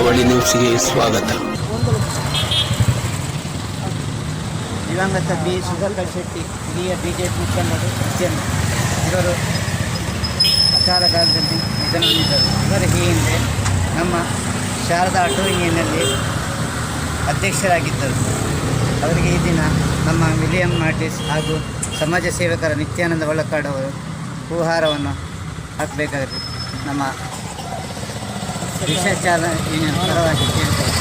ಕರಾವಳಿ ನ್ಯೂಸ್ಗೆ ಸ್ವಾಗತ. ದಿವಂಗತ ಬಿ. ಸುಧಾಕರ್ ಶೆಟ್ಟಿ ಹಿರಿಯ ಬಿಜೆಪಿ ಮುಖಂಡರು ಇವರು ಅಕಾಲ ಕಾಲದಲ್ಲಿ ನಿಧನ ಹೊಂದಿದ್ದರು. ಇವರ ಈ ಹಿಂದೆ ನಮ್ಮ ಶಾರದಾ ಆಟೋ ಯೂನಿಯನ್ನಲ್ಲಿ ಅಧ್ಯಕ್ಷರಾಗಿದ್ದರು. ಅವರಿಗೆ ಈ ದಿನ ನಮ್ಮ ವಿಲಿಯಂ ಮಾರ್ಟಿಸ್ ಹಾಗೂ ಸಮಾಜ ಸೇವಕರ ನಿತ್ಯಾನಂದ ಒಳಕಾಡು ಅವರು ಹೂಹಾರವನ್ನು ಹಾಕಬೇಕಾಗಿದೆ. ನಮ್ಮ ರಿಕ್ಷಾ ಚಾಲಕ ಯೂನಿಯನ್ ಪರವಾಗಿ ಕೇಳ್ತಾರೆ.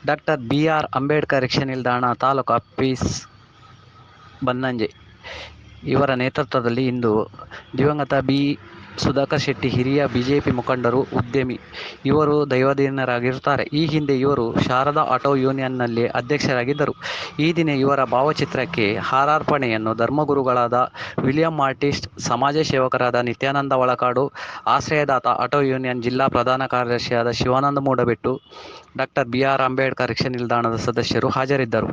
Doctor B R. ಅಂಬೇಡ್ಕರ್ ರಿಕ್ಷಾ ನಿಲ್ದಾಣ ತಾಲೂಕು ಆಫೀಸ್ ಬನ್ನಂಜೆ ಇವರ ನೇತೃತ್ವದಲ್ಲಿ ಇಂದು ದಿವಂಗತ ಬಿ. ಸುಧಾಕರ್ ಶೆಟ್ಟಿ ಹಿರಿಯ ಬಿಜೆಪಿ ಮುಖಂಡರು, ಉದ್ಯಮಿ. ಇವರು ದೈವಾಧೀನರಾಗಿರುತ್ತಾರೆ. ಈ ಹಿಂದೆ ಇವರು ಶಾರದಾ ಆಟೋ ಯೂನಿಯನ್ನಲ್ಲಿ ಅಧ್ಯಕ್ಷರಾಗಿದ್ದರು. ಈ ದಿನ ಇವರ ಭಾವಚಿತ್ರಕ್ಕೆ ಹಾರಾರ್ಪಣೆಯನ್ನು ಧರ್ಮಗುರುಗಳಾದ ವಿಲಿಯಂ ಮಾರ್ಟಿಸ್, ಸಮಾಜ ಸೇವಕರಾದ ನಿತ್ಯಾನಂದ ಒಳಕಾಡು, ಆಶ್ರಯದಾತ ಆಟೋ ಯೂನಿಯನ್ ಜಿಲ್ಲಾ ಪ್ರಧಾನ ಕಾರ್ಯದರ್ಶಿಯಾದ Shivananda Moodabettu, doctor B R. Ambedkar rickshaw ನಿಲ್ದಾಣದ ಸದಸ್ಯರು ಹಾಜರಿದ್ದರು.